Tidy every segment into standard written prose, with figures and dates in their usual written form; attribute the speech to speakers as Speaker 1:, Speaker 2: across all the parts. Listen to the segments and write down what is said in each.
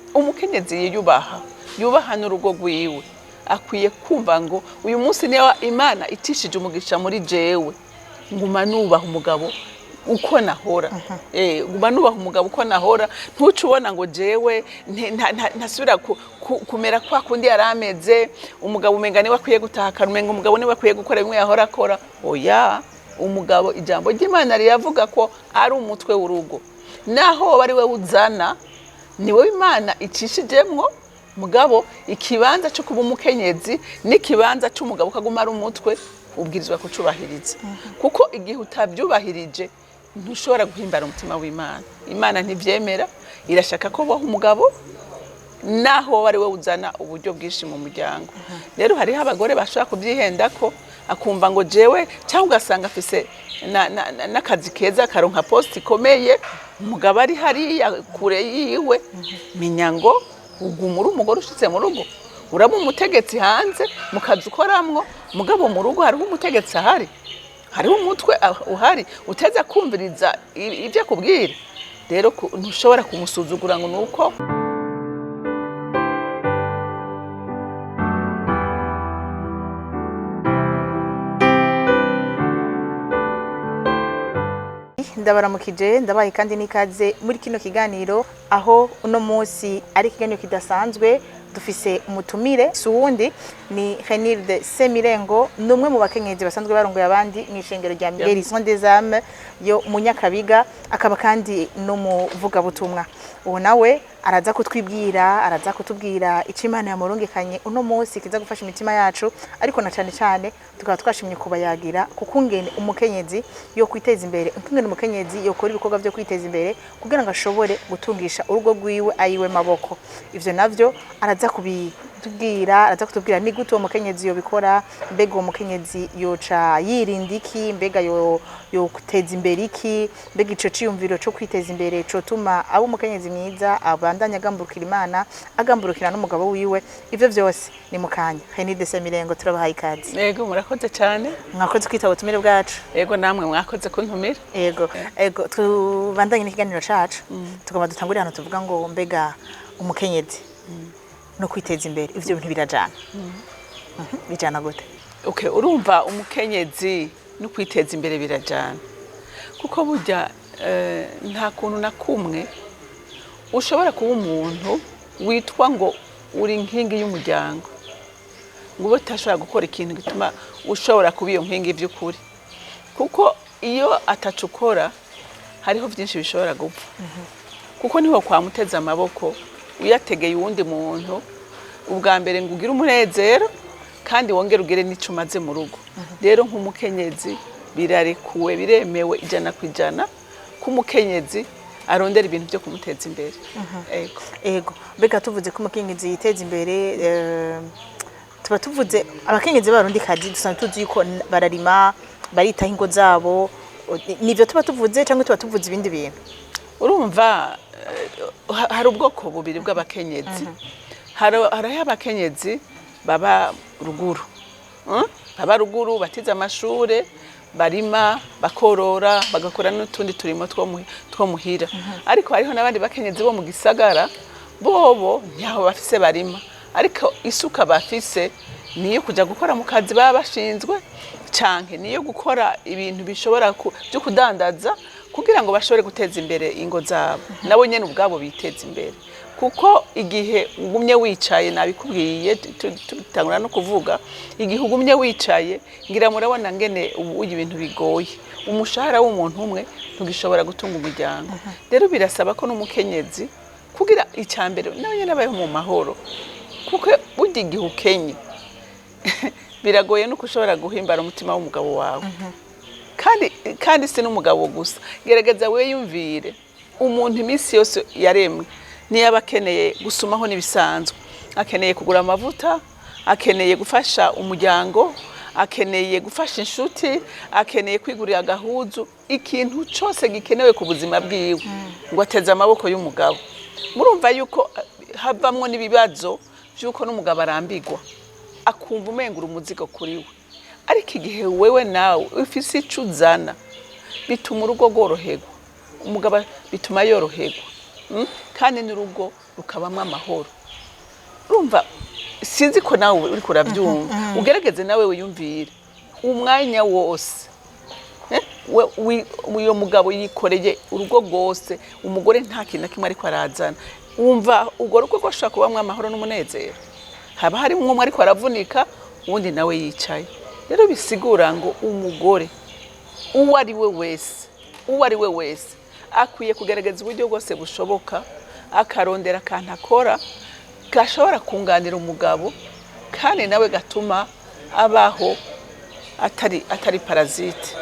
Speaker 1: umukenyezi yubaha n'urugo rwiwe akwiye kumva ngo uyu munsi niyo Imana itishije umugisha muri jewe nguma nubaha umugabo uko nahora nguma nubaha umugabo uko nahora ntuce ubona ngo jewe ntasubira kumera kwa kundi yarameze umugabo umenga niwe akwiye gutahakana umenga umugabo niwe akwiye gukora bimwe yahora akora oya umugabo ijambo ry'Imana riyavuga ko ari umutwe w'urugo naho bari we uzana niwe Imana icishijemwo mugabo ikibanza cyo kuba umukenyezi n'ikibanza cy'umugabo kaguma ari umutwe ubwirizwa kucubahiriza kuko igihe utabyubahirije ntushobora guhimbara umutima w'Imana Imana ntivyemera irashaka ko baho umugabo naho bari we uzana uburyo bwishi mu muryango rero hariho abagore bashaka kubyihenda ko akumva ngo jewe cyangwa ugasanga afise n'akazi keza karonka post ikomeye umugabo ari hariya kure yiwe menya ngo ugumura umugore ushitse mu rugo uraba umutegetsi hanze mukazi ukoramwo mugabo mu rugo hariho umutegetsi ahari hariho umutwe uhari uteza kumviriza ibyo akubwira rero ntushobora kumusuzugura ngo nuko
Speaker 2: ndabaramukije ndabaye kandi nikaze muri kino kiganiro aho uno munsi ari kiganiro kidasanzwe dufise umutumire suwundi ni Renilde Semirengo numwe mu bakenyezi basanzwe barongoye abandi mw'ishengero rya Guérison des âmes yo Munyakabiga akaba kandi no muvuga butumwa uwo nawe araza kutwibwira araza kutubwira ico Imana yamurungikanye uno munsi kiza gufasha imitima yacu ariko na cyane tukaba twashimye kubayagira kukungene umukenyezi yo kwiteza imbere ukungene umukenyezi yo kora ibikorwa byo kwiteza imbere kugira ngo ashobore gutungisha urugo rwiwe ayiwe maboko ivyo navyo araza araza kutubwira ni gute uwo mukenyezi yo bikora mbega uwo mukenyezi yoca yirinda iki mbega yo guteza imbere iki mbega ico ciyumviro cyo kwiteza imbere cyo tuma abo umukenyezi mwiza abandanya agamburukira Imana agamburukira n'umugabo wiwe ivyo vyose ni mukanya Renilde Semirengo turabahaye ikaze
Speaker 1: yego murakoze cyane
Speaker 2: mwakoze kwitaba ubutumire bwacu
Speaker 1: yego namwe mwakoze kuntumira
Speaker 2: yego tubandanye n'ikiganiro cacu tugomba dutangurira hano tuvuga ngo mbega umukenyezi no kwiteza imbere ivyo bintu birajana bijana gute
Speaker 1: urumva umukenyezi no kwiteza imbere birajana kuko burya nta kuntu na kumwe ushobora kuba umuntu witwa ngo uri inkingi y'umuryango ngo utashobora gukora ikintu gituma ushobora kuba iyo nkingi by'ukuri kuko iyo atacukora hariho byinshi bishobora gupfa kuko niho kwamuteza amaboko uyategeye uwundi muntu ubwa mbere ngo ugire umunezero kandi wongere ugire n'ico umaze mu rugo rero nk'umukenyezi birarekuwe biremewe 100% k'umukenyezi arondera ibintu byo kumuteza imbere
Speaker 2: ego mbega tuvuze ko umukenyezi yiteza imbere tuba tuvuze abakenyezi barundi kazi dusanzwe tuzi yuko bararima baritaho ingo zabo nivyo tuba tuvuze cyangwa tuba tuvuze ibindi bintu
Speaker 1: urumva hari ubwoko bubiri bw'abakenyezi hariho abakenyezi baba ruguru batize amashure barima bakorora bagakora n'utundi turimo two muhira ariko hariho n'abandi bakenyezi bo mu gisagara bobo nyaho bafise barima ariko isuka bafise niyo kuja gukora mu kazi baba bashinzwe canke niyo gukora ibintu bishobora byo kudandaza kugira ngo bashobore guteza imbere ingo zabo nabo nyene ubwabo biteza imbere kuko igihe ugumye wicaye nabikubwiye tutangura no kuvuga igihe ugumye wicaye ngira murabona ngene ubu ibintu bigoye umushahara w'umuntu umwe ntugishobora gutunga umuryango rero birasaba ko n'umukenyezi kugira icambere nawe nyene abayeho mu mahoro kuko burya igihe ukenye biragoye nuko ushobora guhimbara umutima w'umugabo wawe kandi si n'umugabo gusa gerageza weyumvire umuntu iminsi yose yaremwe niyo abakeneye gusumaho nibisanzwe akeneye kugura amavuta akeneye gufasha umuryango akeneye gufasha inshuti akeneye kwigurira agahuzu ikintu cyose gikenewe ku buzima bwiwe ngo ateze amaboko y'umugabo murumva yuko havamwo n'ibibazo byuko n'umugabo arambigwa akumva umengura umuzigo kuri we ariko igihe wewe nawe ufise ico uzana bituma urugo rworoherwa umugabo bituma yoroherwa kandi n'urugo rukabamwo amahoro. Urumva sinzi ko nawe uri kurabyumva, ugerageze nawe wiyumvire umwanya wose uyo mugabo yikoreye urugo rwose, umugore nta kintu na kimwe ariko arazana, wumva urwo rugo rwashobora kubamwo amahoro n'umunezero? Haba hari umwe ariko aravunika, uwundi nawe yicaye. Rero bisigura ngo umugore uwo ari we wese akwiye kugerageza uburyo bwose bushoboka, akarondera akantu akora gashobora kunganira umugabo kandi nawe gatuma abaho atari parazite.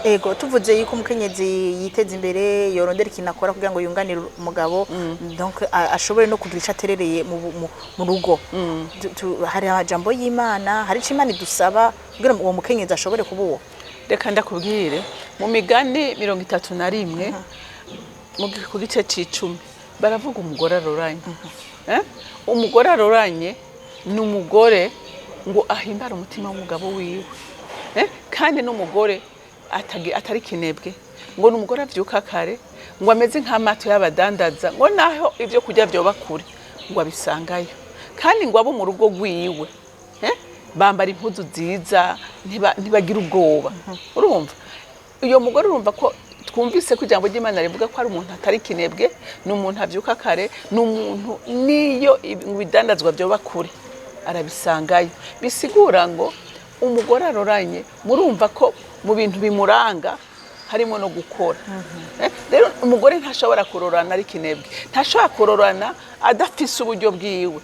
Speaker 2: Ego tuvuze yuko umukenyezi yiteza imbere, yorondera ikintu akora kugira ngo yunganire umugabo, donc ashobore no kugira icyo aterereye mu rugo. Hari amajambo y'Imana, hari icyo Imana idusaba kugira ngo uwo mukenyezi ashobore kuba uwo.
Speaker 1: Reka ndakubwire mu Migani 31 ku gice c'10 baravuga umugore aroranye. Umugore aroranye ni umugore ngo ahimbara umutima w'umugabo wiwe, kandi n'umugore atari kinebwe, ngo n'umugore avyuka kare, ngo ameze nk'amato y'abadandaza, ngo naho ivyo kurya vyoba kure ngo abisangayo, kandi ngo abo mu rugo rwiwe bambara impuzu nziza, ntibagira ubwoba. Urumva uyo mugore, urumva ko twumvise ko ijambo ry'Imana rivuga ko ari umuntu atari kinebwe, n'umuntu avyuka kare, n'umuntu niyo ibidandazwa vyoba kure arabisangayo. Bisigura ngo umugore aroranye, murumva ko mu bintu bimuranga harimo no gukora. Rero umugore ntashobora kurorana ari kinebwe, ntashobora kurorana adafise uburyo bwiwe.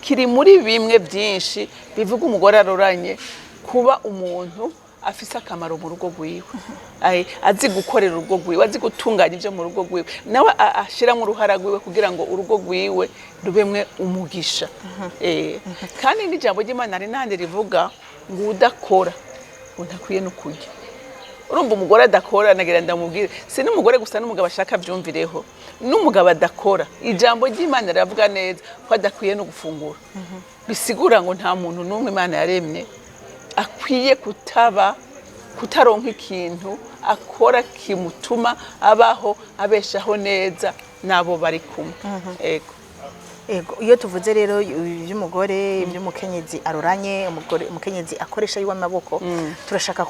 Speaker 1: Kiri muri bimwe byinshi bivuga umugore aroranye, kuba umuntu afise akamaro mu rugo rwiwe, azi gukorera urugo rwiwe, azi gutunganya ibyo mu rugo rwiwe, nawe ashiramo uruhara rwiwe kugira ngo urugo rwiwe rubemwe umugisha. Kandi n'ijambo ry'Imana ari nande rivuga ngo udakora ntakwiye no kurya. Urumva umugore adakora, nagira ndamubwire, si n'umugore gusa n'umugabo ashaka byumvireho, n'umugabo adakora ijambo ry'Imana riravuga neza ko adakwiye no gufungura. Bisigura ngo nta muntu n'umwe Imana yaremye akwiye kutaronka ikintu akora kimutuma abaho abeshaho neza nabo bari kumwe.
Speaker 2: Ego iyo tuvuze rero iby'umugore, iby'umukenyezi aroranye, umukenyezi akoresha yiwe amaboko, turashaka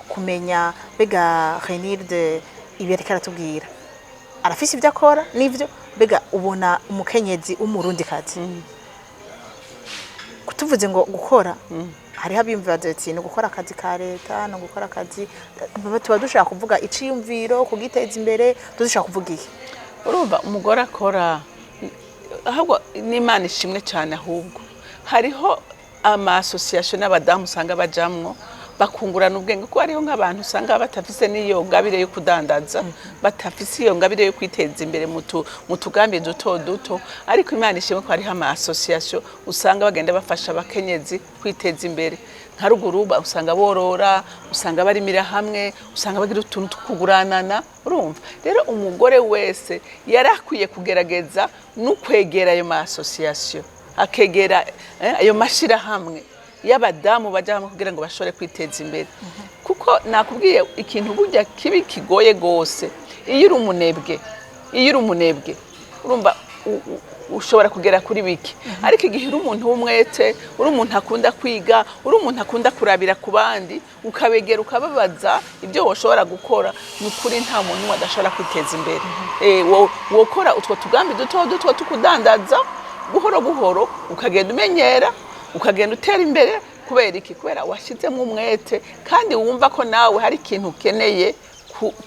Speaker 2: kumenya bega Renilde ibi ariko aratubwira, arafise ibyo akora n'ivyo bega ubona umukenyezi w'umurundikazi. Kutuvuze ngo gukora, hariho abimvaza ati no gukora akazi ka leta, no gukora akazi, tuba dushaka kuvuga iciyumviro kugiteza imbere, dushaka kuvuga iki?
Speaker 1: Urumva umugore akora ahubwo n'Imana ishimwe cyane, ahubwo hariho ama association n'abadamu usanga bajamwo bakungurana ubwenge, ko hariho nk'abantu usanga batafise n'iyo ngabire yo kudandaza, batafise iyo ngabire yo kwiteza imbere mu tugambi duto, ariko Imana ishimwe ko hariho ama association usanga bagenda bafasha abakenyezi kwiteza imbere. Nka ruguru usanga borora, usanga barimira hamwe, usanga bagira utuntu tukuguranana. Urumva rero umugore wese yarakwiye kugerageza no kwegera ayo ma association, akegera ayo mashira hamwe y'abadamu bajyamo kugira ngo bashobore kwiteza imbere. Kuko nakubwiye ikintu burya kibi kigoye gose, iyo uri umunebwe urumva ushobora kugera kuri biki, ariko igihe uri umuntu w'umwete, uri umuntu akunda kwiga, uri umuntu akunda kurabira ku bandi, ukabegera ukababaza ibyo woshobora gukora, n'ukuri nta muntu wadashobora kwiteza imbere. Wokora utwo tugambi duto tukudandaza buhoro buhoro, ukagenda umenyera, ukagenda utera imbere. Kubera iki? Kubera washyizemo umwete kandi wumva ko nawe hari ikintu ukeneye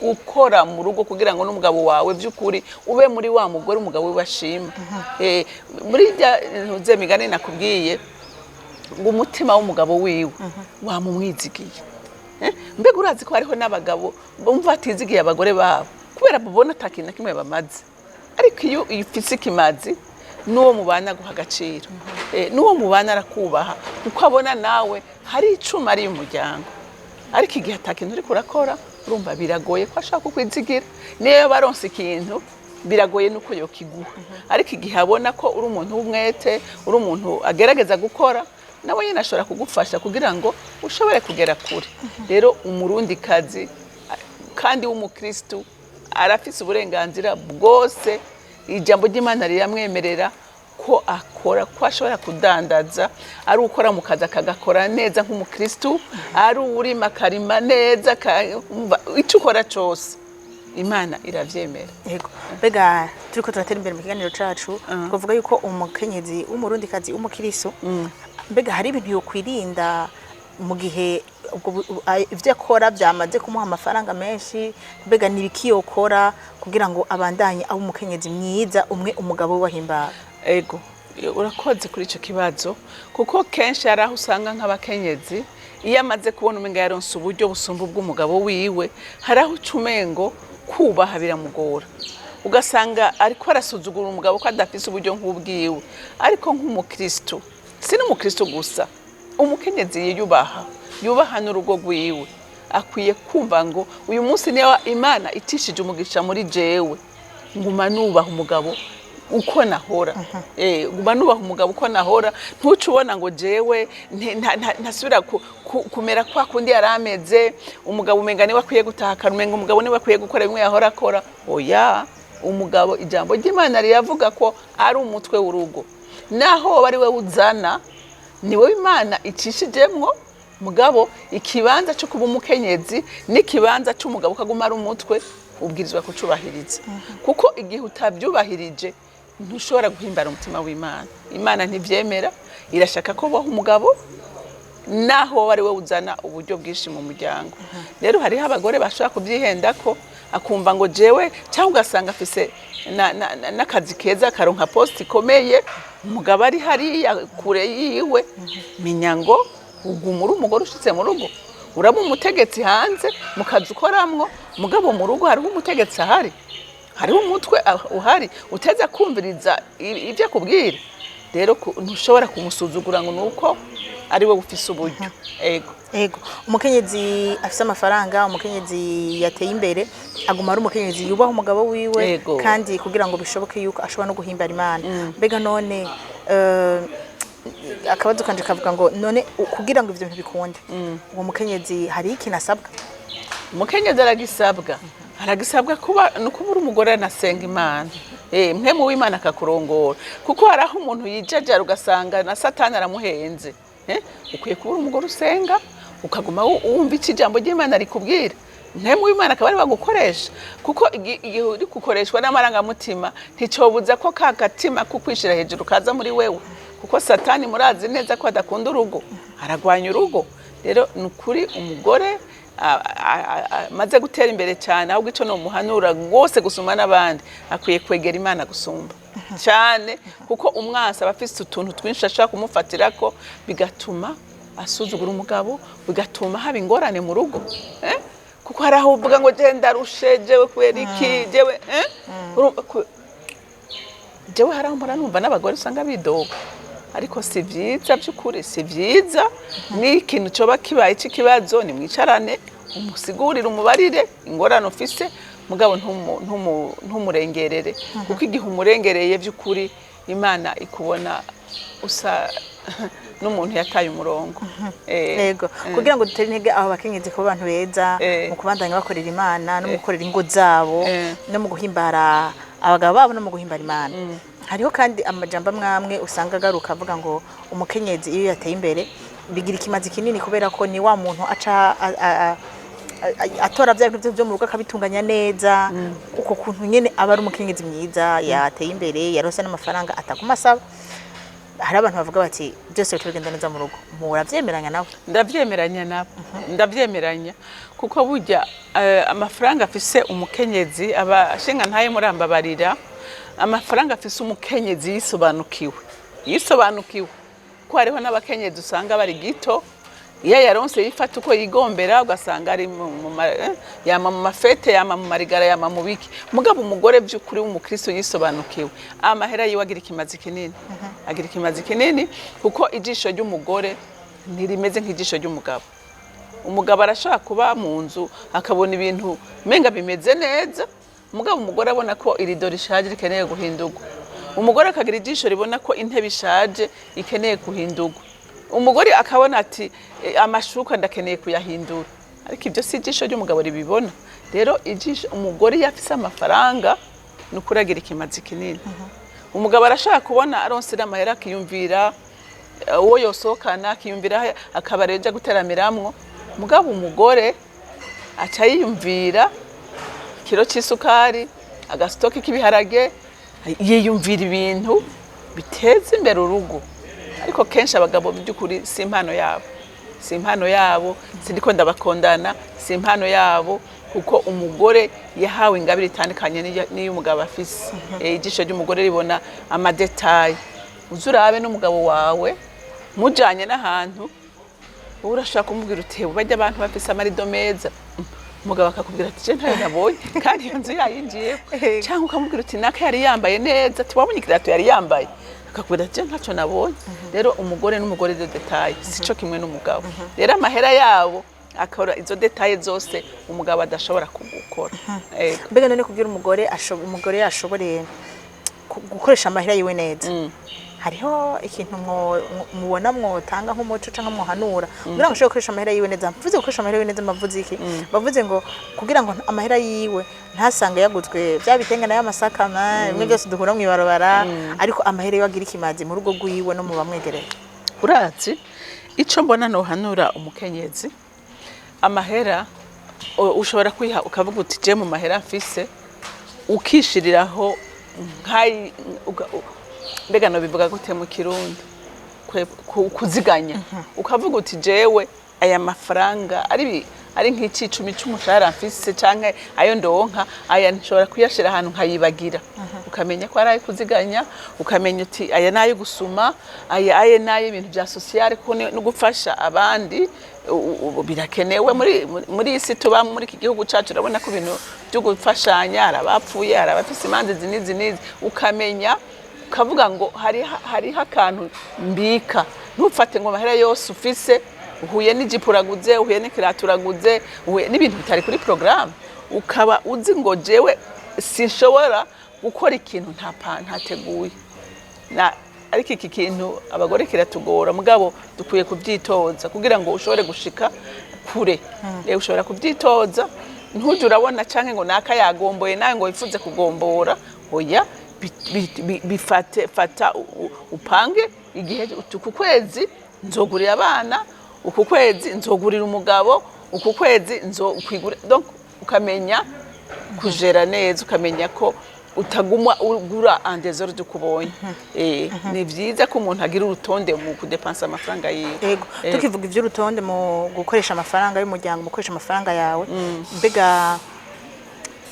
Speaker 1: gukora mu rugo kugira ngo n'umugabo wawe by'ukuri ube muri wa mugore umugabo we bashima. Muri ntuze Migani nakubwiye ngo umutima w'umugabo wiwe wamumwizigiye. Mbega urazi ko hariho n'abagabo bumva atizigiye abagore babo kubera babona atakintu na kimwe bamaze, ariko iyo ifise ikimazi n'uwo mubana guha agaciro, n'uwo mubana arakubaha kuko abona nawe hari icuma ari umuryango. Ariko igihe atakintu uri kurakora, urumva biragoye ko ashaka kukwizigira, niyo baronse ikintu biragoye nuko yokiguha. Ariko igihe abona ko uri umuntu w'umwete, uri umuntu agerageza gukora, nawe nyine ashobora kugufasha kugira ngo ushobore kugera kure. Rero umurundikazi kandi w'umukristo arafise uburenganzira bwose ijambo ry'Imana riramwemerera ko akora, ko ashobora kudandaza, ari ukora mu kazi akagakora neza nk'umukristu, ari urima akarima neza, icyo ukora cyose Imana iravyemera.
Speaker 2: Yego. Bega turiko turatera imbere mu kiganiro cacu twavuga yuko umukenyezi w'umurundikazi w'umukristo mbega hari ibintu yo kwirinda mu gihe ivyo akora byamaze kumuha amafaranga menshi, mbega nibiki yokora kugira ngo abandanye abo umukenyezi mwiza umwe umugabo we wahimbara?
Speaker 1: Ego, urakoze kuri ico kibazo kuko kenshi ari aho usanga nk'abakenyezi iyo amaze kubona umenga yaronse uburyo busumba bw'umugabo wiwe, hari aho ucumengo kubaha biramugora, ugasanga ariko arasuzugura umugabo ko adafise uburyo nk'ubwiwe. Ariko nk'umukristo, si n'umukristo gusa, umukenyezi yubaha n'urugo rwiwe, akwiye kumva ngo uyu munsi niyo Imana itishije umugisha muri jewe, nguma nubaha umugabo uko nahora. Nguma nubaha umugabo uko nahora, ntuce ubona ngo jewe ntasubira kumera kwa kundi yarameze, umugabo umenga niwe akwiye gutahakana, umenga umugabo niwe akwiye gukora bimwe yahora akora. Oya, umugabo ijambo ry'Imana riravuga ko ari umutwe w'urugo, naho bari we uzana niwe Imana icishijemwo. Mugabo ikibanza cyo kuba umukenyezi n'ikibanza cy'umugabo kaguma ari umutwe ubwirizwa kucubahiriza, kuko igihe utabyubahirije ntushobora guhimbara umutima w'Imana. Imana ntivyemera, irashaka ko baho umugabo naho bari we uzana uburyo bwinshi mu muryango. Rero hariho abagore bashobora kubyihenda ko akumva ngo jewe, cyangwa ugasanga afise n'akazi keza karonka post ikomeye, umugabo ari hariya kure yiwe, menya ngo ugumura umugore ushitse mu rugo uraba umutegetsi hanze mu kazi ukoramwo, mugabo mu rugo hariho umutegetsi ahari, hariho umutwe uhari uteza kumviriza ibyo akubwira. Rero ntushobora kumusuzugura ngo nuko ari we ufise uburyo.
Speaker 2: Ego, umukenyezi afise amafaranga, umukenyezi yateye imbere aguma ari umukenyezi yubaha umugabo wiwe, kandi kugira ngo bishoboke yuko ashobora no guhimbara Imana. Mbega none akabazo kanje kavuga ngo none kugira ngo ivyo bintu bikunde uwo mukenyezi hari ikintu asabwa?
Speaker 1: Umukenyezi aragisabwa kuba nukubura umugore anasenga Imana, mwe mu w'Imana akakurongora, kuko hari aho umuntu yijajara ugasanga na Satani aramuhenze. Ukwiye kubura umugore usenga, ukaguma wumva iki jambo ry'Imana rikubwira, mwe mu w'Imana akaba ari bagukoresha, kuko igihe uri gukoreshwa n'amarangamutima nticobuza ko ka gatima kukwishira hejuru kaza muri wewe, kuko Satani murazi neza ko adakunda urugo, aragwanya urugo. Rero nukuri umugore maze gutera imbere cyane, ahubwo ico no muhanura rwose gusuma n'abandi, akwiye kwegera Imana gusumba cyane, kuko umwasa abafise utuntu twinshi ashaka kumufatira ko bigatuma asuzugura umugabo, bigatuma haba ingorane mu rugo. Kuko hari aho uvuga ngo je ndarushe, jewe kwera iki, jewe hari aho mpora numva n'abagore usanga bidoga, ariko si vyiza by'ukuri, si vyiza. Ni ikintu coba kibaye cy'ikibazo, ni mwicarane umusigurire, umubarire ingorane ufise, mugabo ntumurengerere, kuko igihe umurengereye by'ukuri Imana ikubona usa n'umuntu yataye umurongo.
Speaker 2: Yego, kugira ngo dutere intege abo bakenyezi ko abantu beza mu kubandanya bakorera Imana no mu gukorera ingo zabo no mu guhimbara abagabo babo no mu guhimbara Imana. Hariho kandi amajambo amwe usanga agaruka avuga ngo umukenyezi iyo yateye imbere bigira ikimazi kinini, kubera ko ni wa muntu aca atora bya bintu byo mu rugo akabitunganya neza. Uko kuntu nyene aba ari umukenyezi mwiza yateye imbere, yarose n'amafaranga atakumasaba. Hari abantu bavuga bati byose bitugenda neza mu rugo, muravyemeranya nawe? Ndavyemeranya kuko burya amafaranga afise umukenyezi aba shinga ntaye murambabarira, amafaranga afise umukenyezi yisobanukiwe ko hariho n'abakenyezi usanga bari gito, iyo yaronse yifata uko yigombera, ugasanga ari yama mu mafete, yama mu marigara, yama mu biki. Mugabo umugore by'ukuri w'umukristo yisobanukiwe, amahera yiwe agira ikimazi kinini, agira ikimazi kinini, kuko ijisho ry'umugore ntirimeze nk'ijisho ry'umugabo. Umugabo arashaka kuba mu nzu akabona ibintu menga bimeze neza, mugabo umugore abona ko irido rishaje rikeneye guhindurwa, umugore akagira ijisho ribona ko intebe ishaje ikeneye guhindurwa, umugore akabona ati amashuka ndakeneye kuyahindura. Ariko ibyo si ijisho ry'umugabo ribibona. Rero ijisho umugore yafise amafaranga
Speaker 1: nukuragira ikimazi kinini. Umugabo arashaka kubona aronse n'amahera akiyumvira uwo yosohokana, akiyumvira akabare yaja guteramiramwo. Mugabo umugore aca yiyumvira kilo c'isukari, agasitoki k'ibiharage, yiyumvira ibintu biteza imbere urugo. Ariko kenshi abagabo by'ukuri si impano yabo, si impano yabo, sindiko ndabakondana, si impano yabo, kuko umugore yahawe ingabire itandukanye n'iyo umugabo afise. Ijisho ry'umugore ribona amadetayi. Uzurabe n'umugabo wawe mujanye n'ahantu, urashaka kumubwira utewe bajya abantu bafise amarido meza, umugabo akakubwira ati je ntayo nabonye kandi iyo nzu yayinjiye, cyangwa ukamubwira uti naka yari yambaye neza, tubabonye ikirato yari yambaye, akakubwira ati je ntaco nabonye. Rero umugore n'umugore de detail sico kimwe n'umugabo. Rero amahera yabo akora izo detaye zose umugabo adashobora kugukora.
Speaker 2: Mbega none kugira umugore yashobore gukoresha amahera yiwe neza, hariho ikintu mubona mwotanga nk'umuco canke muhanura kugira ngo ashobore gukoresha amahera yiwe neza? Mvuze gukoresha amahera yiwe neza mbavuze iki? Bavuze ngo kugira ngo amahera yiwe ntasange yaguzwe bya bitengana y'amasakama bimwe byose duhura mu ibarabara, ariko amahera yiwe agira ikimazi mu rugo rwiwe no mu bamwegereye.
Speaker 1: Urazi ico mbona no hanura umukenyezi, amahera ushobora kwiha ukavuga uti je mu mahera mfise, ukishiriraho nkai mbega no bivuga gute mu Kirundi, kuziganya. Ukavuga uti jewe aya mafaranga ari nk'icicumi c'umushahara mfise canke ayo ndonka, aya nshobora kuyashira ahantu nkayibagira. Ukamenya ko ari kuziganya, ukamenya uti aya nayo gusuma, aya nayo ibintu bya sociale ko no gufasha abandi birakenewe muri isi tuba muri iki gihugu cacu. Urabona ko ibintu byo gufashanya, arabapfuye, arabafise imanzi zinizi, ukamenya ukavuga ngo hari akantu mbika. Ntufate ngo amahera yose ufise, uhuye n'igipuraguze, uhuye n'ikiraturaguze, uhuye n'ibintu bitari kuri programme, ukaba uzi ngo jewe sinshobora gukora ikintu ntateguye. Ariko iki kintu abagore kiratugora, mugabo dukwiye kubyitoza kugira ngo ushobore gushika kure. Ushobora kubyitoza, ntuje urabona canke ngo naka yagomboye nawe ngo wifuze kugombora. Oya, fata upange igihe uku kwezi nzogurira abana, uku kwezi nzogurira umugabo, uku kwezi nzokwigura. Donc ukamenya kujera neza, ukamenya ko utaguma ugura andezoro dukubonye. Ni vyiza ko umuntu agira urutonde mu kudepansa amafaranga yiwe.
Speaker 2: Yego, tukivuga ivy'urutonde mu gukoresha amafaranga y'umuryango, mu gukoresha amafaranga yawe, mbega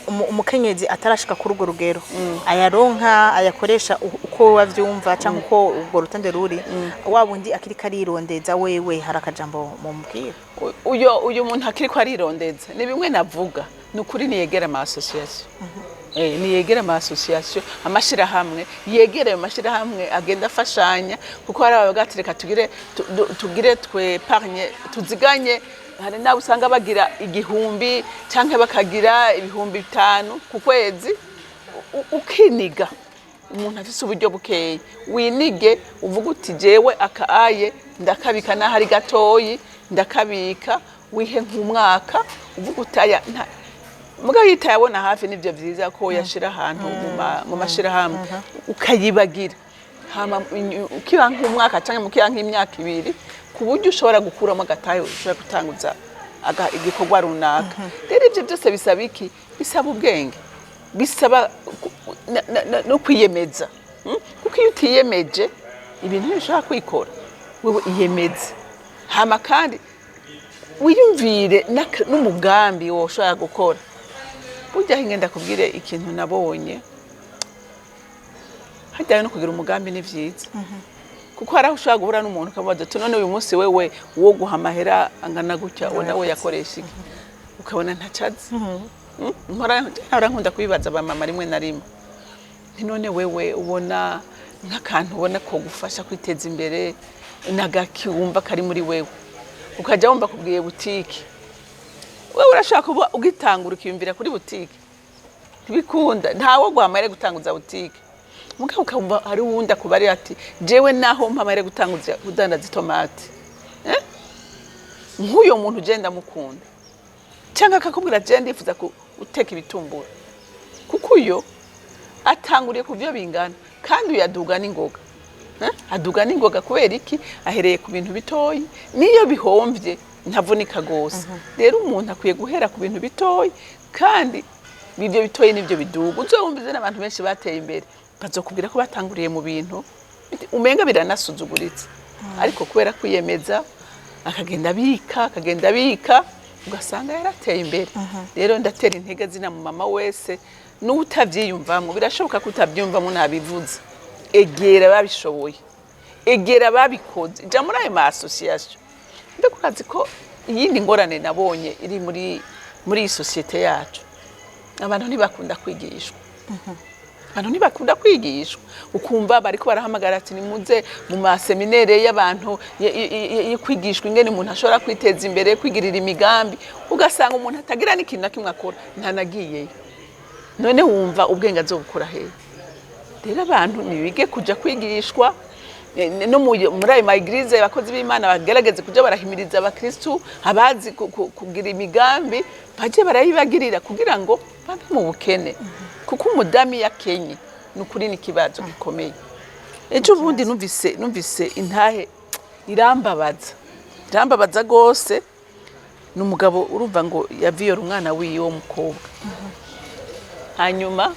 Speaker 2: umukenyezi atarashika kuri urwo rugero, ayaronka ayakoresha uko wavyumva cyangwa uko urwo rutonde ruri, wabundi akiri karirondeza wewe hari akajambo mu mbwira?
Speaker 1: Uyo muntu akiri ko arirondeza ni bimwe navuga, nukuri niyegera ama association. Niyegera ama association, amashirahamwe, yegere mu mashirahamwe agenda afashanya, kuko hari abagatireka tugire twe pargne tuziganye. Hari nawe usanga bagira 1000 canke bakagira 5000 ku kwezi. Ukiniga umuntu afise uburyo bukeye, winige uvuga uti jewe akaaye ndakabika na hari gatoyi ndakabika, wihe nk'umwaka uvuga utaya muga yitayabona hafi. Nivyo vyiza ko yashira ahantu mu mashirahamwe ukayibagira, hama ukiba nk'umwaka canke mukiya nk'imyaka 2 ku buryo ushobora gukuramo agatayo, ushobora gutanguza igikorwa runaka. Rero ivyo byose bisaba iki? Bisaba ubwenge, bisaba no kwiyemeza. Kuko iyo utiyemeje ibintu bishobora kwikora. Wewe iyemeze, hama kandi wiyumvire n'umugambi wo ushobora gukora. Burya ngenda kubwire ikintu nabonye, hajyanye no kugira umugambi ni vyiza. Kuko hari aho ushobora guhura n'umuntu ukabaza ati none uyu munsi wewe wo guha amahera angana gutya nawe yakoresha iki, ukabona ntacazi. Nkunda kubibaza abamama rimwe na rimwe, none wewe ubona nk'akantu ubona ko gufasha kwiteza imbere nagaki wumva kari muri wewe, ukajya wumva kubwiye butike, wewe urashaka kuba ugitangura ukiyumvira kuri butike, ntibikunda. Ntawo guhamare gutanguza butike, mugabo ukumva hari uwunda kubari ati jewe naho mpamare gutanguza kudandaza itomati. Nk'uyo muntu ugenda mukunda, cyangwa akakubwira je ndifuza guteka ibitumbura, kuko uyo atanguriye ku byo bingana kandi uyaduga n'ingoga. Aduga n'ingoga kubera iki? Ahereye ku bintu bitoyi, niyo bihomvye ntavunika gose. Rero umuntu akwiye guhera ku bintu bitoyi kandi ibyo bitoyi nibyo biduga. Uzumvize n'abantu benshi bateye imbere bazokubwira ko batanguriye mu bintu umenga biranasuzuguritse, ariko kubera kwiyemeza akagenda bika ugasanga yarateye imbere. Rero ndatera intege zina mu mama wese n'utavyiyumvamwe, birashoboka ko utavyumvamwe nabivuze. Egera babishoboye, egera babikoze, ja muri ayo ma association. Mbega urazi ko iyindi ngorane nabonye iri muri iyi societe yacu, abantu ntibakunda kwigishwa. Abantu ntibakunda kwigishwa, ukumva bariko barahamagara ati nimuze mu maseminere y'abantu kwigishwa ingene umuntu ashobora kwiteza imbere, kwigirira imigambi, ugasanga umuntu atagira n'ikintu na kimwe akora, ntanagiyeyo. None wumva ubwenge azobukura hehe? Rero abantu nibige kuja kwigishwa, no muri ayo maeglize abakozi b'Imana bagerageze kuja barahimiriza abakristu abazi kugira imigambi, baje barayibagirira kugira ngo babe mu bukene. Kuko umudami yakenye nukuri n'ikibazo gikomeye. Ejo bundi numvise intahe irambabaza gose. N'umugabo urumva ngo yaviyora umwana wiwe wo mukobwa. Hanyuma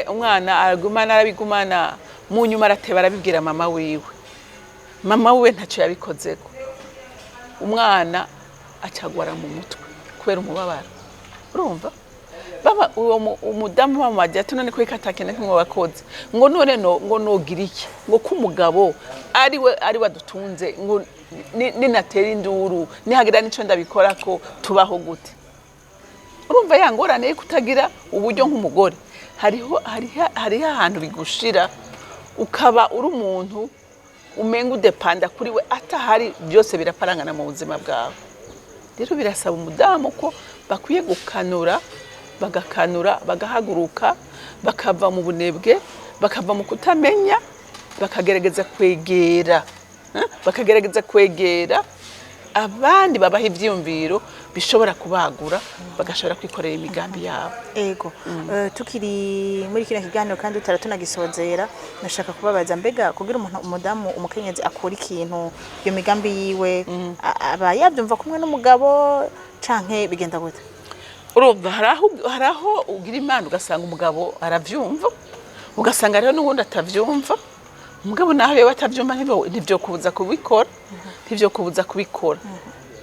Speaker 1: umwana arabigumana mu nyuma arateba arabibwira mama wiwe. Mama wiwe ntacyo yabikozeko. Umwana acagwara mu mutwe kubera umubabaro. Urumva? Baba umudamu bamajya tunone ko ikatakene kimwe bakoze. Ngo none ngo nogira iki? Ngo kumugabo ari wadutunze ngo ninatera induru nihagira nico ndabikora ko tubaho gute. Urumva yangorane kutagira uburyo nk'umugore. Hariho ahantu bigushira ukaba uri umuntu umenga udepanda kuri we atahari, byose biraparangana mu buzima bwawe. Rero birasaba umudamu ko bakwiye gukanura, bagahaguruka, bakava mu bunebwe, bakava mu kutamenya, bakagerageza kwegera abandi babaha ivyumviro bishobora kubagura, bagashobora kwikorera imigambi yabo.
Speaker 2: Ego tukiri muri kino kiganiro kandi tunagisozera, nashaka kubabaza mbega kugira umudamu umukenyezi akora ikintu iyo migambi yiwe aba yabyumva kumwe n'umugabo canke bigenda gute?
Speaker 1: Urumva haraho ugira Imana ugasanga umugabo aravyumva, ugasanga rero n'ubundi atavyumva. Umugabo naho yewe atavyumva ntivyo kubuza kubikora,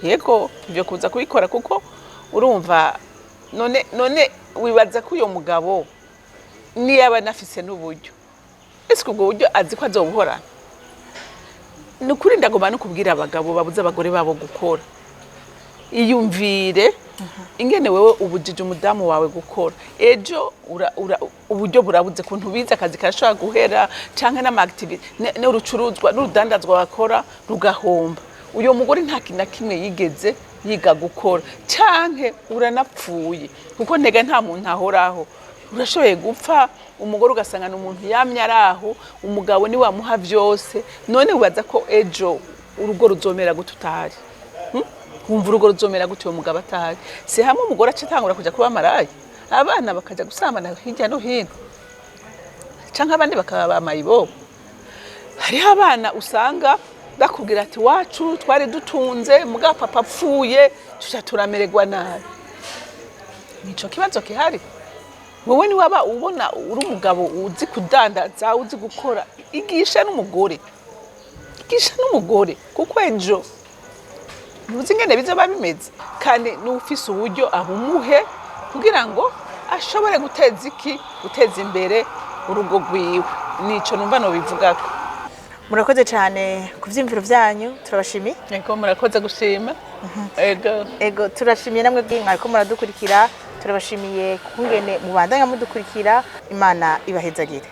Speaker 1: Yego ivyo kuza kubikora kuko urumva none wibaza ko uyo mugabo niyaba nafise n'uburyo. Ese ubwo buryo azi ko azobuhora? Nukuri ndagomba no kubwira abagabo babuza abagore babo gukora. Iyumvire ingene wewe ubujije umudamu wawe gukora. Ejo uburyo burabuze kuntu biza akazi karashobora guhera canke n'amactivity n'urucuruzwa n'urudandazwa bakora rugahomba. Uyo mugore nta kintu na kimwe yigeze yiga gukora canke uranapfuye kuko ntega nta muntu ahoraho. Urashoboye gupfa umugore ugasanga n'umuntu yamye araho, umugabo ni wamuha vyose. None ubaza ko ejo urugo ruzomera gututari. Wumva urugo ruzomera gute uwo mugabo atahari? Si hamwe umugore acitangura kuja kuba maraya, abana bakaja gusambana hirya no hino, canke abandi bakaba mayibo. Hariho abana usanga bakubwira ati wacu twari dutunze muga papa apfuye tuja turamererwa nabi. Nico kibazo kihari. Wowe ni waba ubona uri umugabo uzi kudandaza, uzi gukora, igisha n'umugore kuko ejo ntuzi ingene bizoba bimeze, kandi n'ufise uburyo abumuhe kugira ngo ashobore guteza imbere urugo rwiwe. Nico numva no bivugako.
Speaker 2: Murakoze cyane ku vyimviro vyanyu, turabashimiye.
Speaker 1: Yego murakoze gushima.
Speaker 2: Ego turashimiye namwe bw'inka ko muradukurikira, turabashimiye kungene mubandanya mudukurikira. Imana ibahezagire.